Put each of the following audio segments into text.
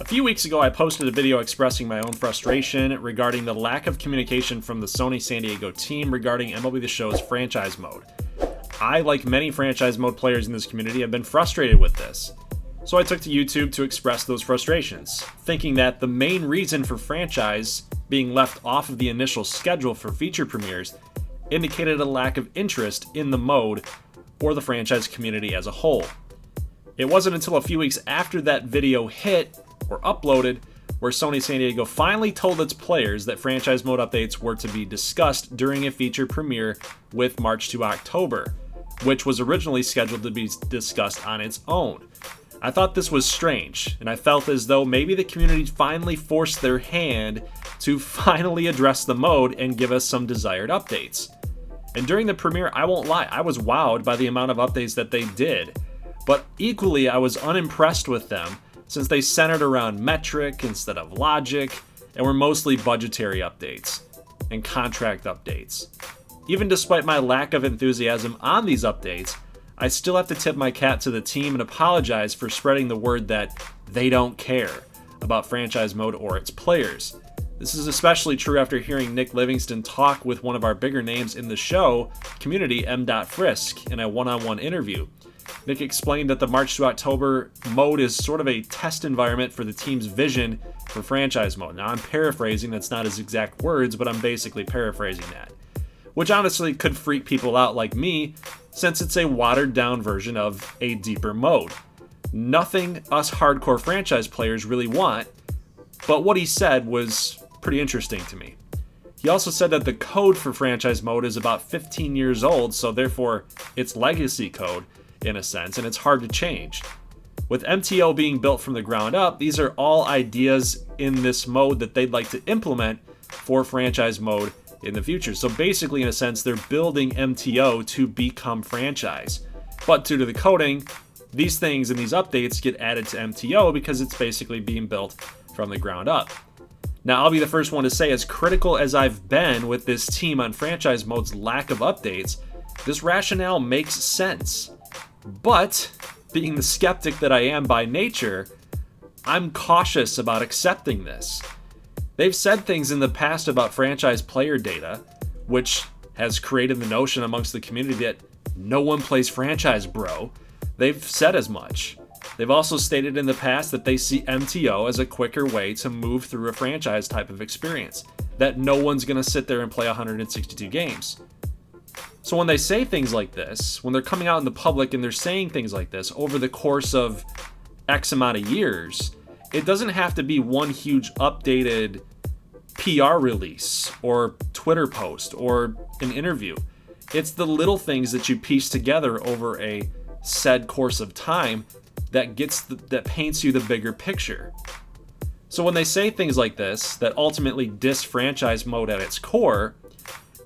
few weeks ago, I posted a video expressing my own frustration regarding the lack of communication from the Sony San Diego team regarding MLB The Show's franchise mode. I, like many franchise mode players in this community, have been frustrated with this. So I took to YouTube to express those frustrations, thinking that the main reason for franchise being left off of the initial schedule for feature premieres indicated a lack of interest in the mode or the franchise community as a whole. It wasn't until a few weeks after that video hit or uploaded where Sony San Diego finally told its players that franchise mode updates were to be discussed during a feature premiere with March to October, which was originally scheduled to be discussed on its own. I thought this was strange, and I felt as though maybe the community finally forced their hand to finally address the mode and give us some desired updates. And during the premiere, I won't lie, I was wowed by the amount of updates that they did. But equally, I was unimpressed with them since they centered around metric instead of logic and were mostly budgetary updates and contract updates. Even despite my lack of enthusiasm on these updates, I still have to tip my cap to the team and apologize for spreading the word that they don't care about franchise mode or its players. This is especially true after hearing Nick Livingston talk with one of our bigger names in the show community, M. Frisk, in a one-on-one interview. Nick explained that the March to October mode is sort of a test environment for the team's vision for franchise mode. Now, I'm paraphrasing, that's not his exact words, but I'm basically paraphrasing that. Which honestly could freak people out like me, since it's a watered down version of a deeper mode. Nothing us hardcore franchise players really want, but what he said was pretty interesting to me. He also said that the code for franchise mode is about 15 years old, so therefore it's legacy code in a sense, and it's hard to change. With MTO being built from the ground up, these are all ideas in this mode that they'd like to implement for franchise mode in the future. So basically, in a sense, they're building MTO to become franchise. But due to the coding, these things and these updates get added to MTO because it's basically being built from the ground up. Now, I'll be the first one to say, as critical as I've been with this team on franchise mode's lack of updates, this rationale makes sense. But, being the skeptic that I am by nature, I'm cautious about accepting this. They've said things in the past about franchise player data, which has created the notion amongst the community that no one plays franchise, bro. They've said as much. They've also stated in the past that they see MTO as a quicker way to move through a franchise type of experience, that no one's going to sit there and play 162 games. So when they say things like this, when they're coming out in the public and they're saying things like this over the course of X amount of years, it doesn't have to be one huge updated PR release or Twitter post or an interview. It's the little things that you piece together over a said course of time that paints you the bigger picture. So when they say things like this that ultimately diss franchise mode at its core,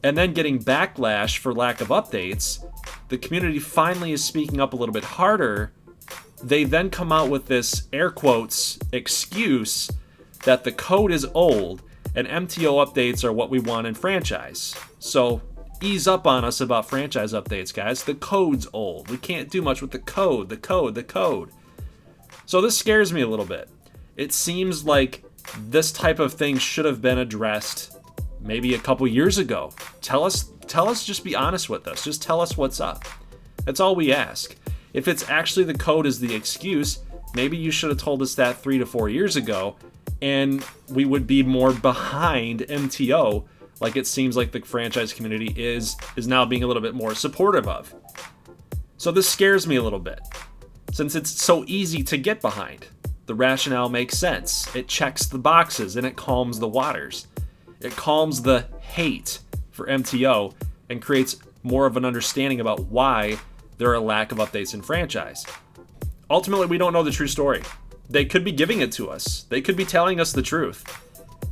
and then getting backlash for lack of updates, the community finally is speaking up a little bit harder. They then come out with this air quotes excuse that the code is old and MTO updates are what we want in franchise. So ease up on us about franchise updates, guys. The code's old. We can't do much with the code. So this scares me a little bit. It seems like this type of thing should have been addressed maybe a couple years ago. Tell us, just be honest with us. Just tell us what's up. That's all we ask. If it's actually the code is the excuse, maybe you should have told us that 3 to 4 years ago, and we would be more behind MTO, like it seems like the franchise community is now being a little bit more supportive of. So this scares me a little bit, since it's so easy to get behind. The rationale makes sense. It checks the boxes, and it calms the waters. It calms the hate for MTO and creates more of an understanding about why there are a lack of updates in franchise. Ultimately, we don't know the true story. They could be giving it to us. They could be telling us the truth.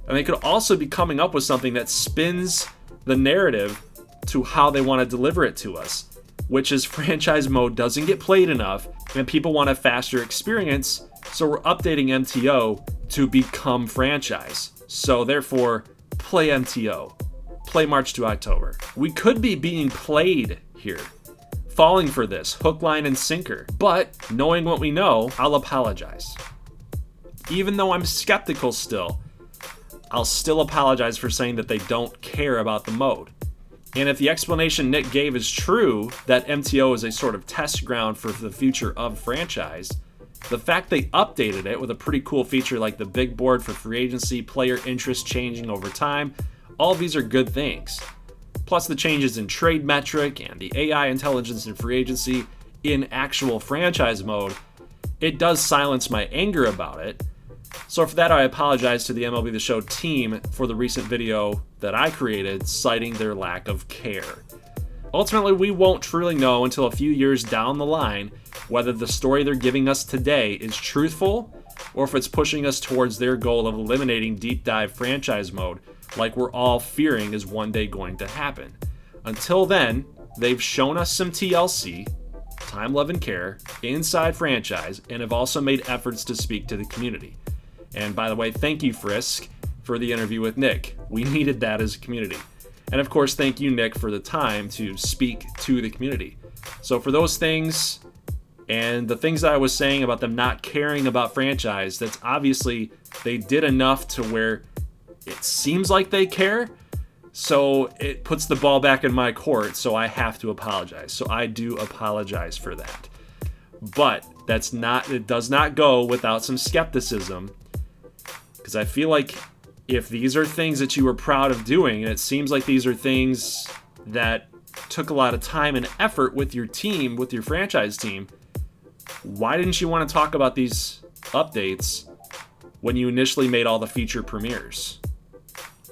And they could also be coming up with something that spins the narrative to how they want to deliver it to us, which is franchise mode doesn't get played enough and people want a faster experience, so we're updating MTO to become franchise. So therefore, play MTO. Play March to October. We could be being played here. Falling for this, hook, line, and sinker. But knowing what we know, I'll apologize. even though I'm skeptical still, I'll still apologize for saying that they don't care about the mode. And if the explanation Nick gave is true, that MTO is a sort of test ground for the future of franchise, the fact they updated it with a pretty cool feature like the big board for free agency, player interest changing over time, all of these are good things. Plus the changes in trade metric and the AI intelligence in free agency in actual franchise mode, it does silence my anger about it. So for that, I apologize to the MLB The Show team for the recent video that I created citing their lack of care. Ultimately, we won't truly know until a few years down the line whether the story they're giving us today is truthful or if it's pushing us towards their goal of eliminating deep dive franchise mode like we're all fearing is one day going to happen. Until then, they've shown us some TLC, time, love, and care, inside franchise, and have also made efforts to speak to the community. And by the way, thank you, Frisk, for the interview with Nick. We needed that as a community. And of course, thank you, Nick, for the time to speak to the community. So for those things, and the things that I was saying about them not caring about franchise, that's obviously they did enough to where it seems like they care. So it puts the ball back in my court, so I have to apologize. So I do apologize for that. But it does not go without some skepticism, because I feel like if these are things that you were proud of doing, and it seems like these are things that took a lot of time and effort with your team, with your franchise team, why didn't you want to talk about these updates when you initially made all the feature premieres?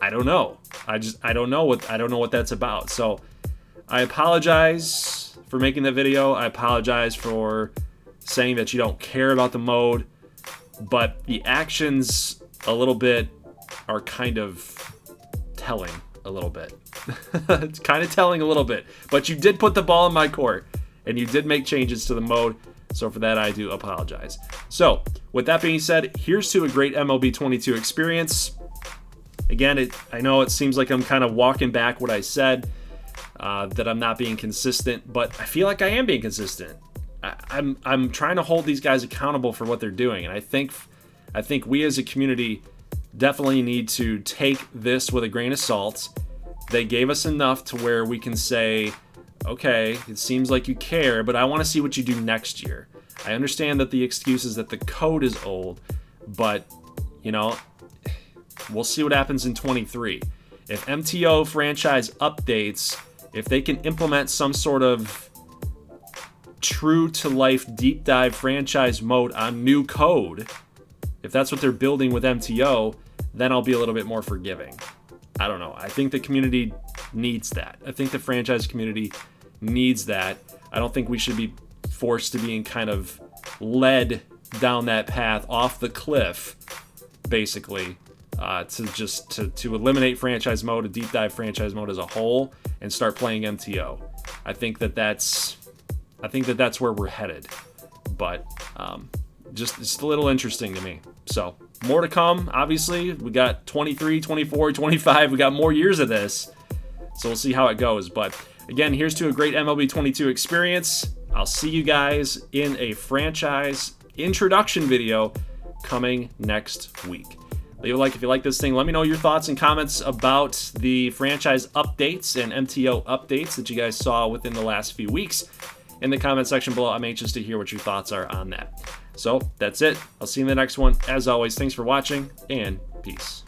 I don't know. I don't know what that's about. So I apologize for making that video. I apologize for saying that you don't care about the mode, but the actions a little bit are kind of telling a little bit. It's kind of telling a little bit, but you did put the ball in my court and you did make changes to the mode. So for that, I do apologize. So with that being said, here's to a great MLB 22 experience. Again, I know it seems like I'm kind of walking back what I said, that I'm not being consistent, but I feel like I am being consistent. I'm trying to hold these guys accountable for what they're doing, and I think we as a community definitely need to take this with a grain of salt. They gave us enough to where we can say, okay, it seems like you care, but I want to see what you do next year. I understand that the excuse is that the code is old, but, we'll see what happens in 23. If MTO franchise updates, if they can implement some sort of true-to-life deep dive franchise mode on new code, if that's what they're building with MTO, then I'll be a little bit more forgiving. I don't know. I think the community needs that. I think the franchise community needs that. I don't think we should be forced to being kind of led down that path off the cliff, basically, to eliminate franchise mode, a deep dive franchise mode as a whole, and start playing MTO. I think that's where we're headed. But just a little interesting to me. So more to come. Obviously, we got 23, 24, 25. We got more years of this. So we'll see how it goes. But again, here's to a great MLB 22 experience. I'll see you guys in a franchise introduction video coming next week. Leave a like if you like this thing. Let me know your thoughts and comments about the franchise updates and MTO updates that you guys saw within the last few weeks in the comment section below. I'm anxious to hear what your thoughts are on that. So that's it. I'll see you in the next one. As always, thanks for watching and peace.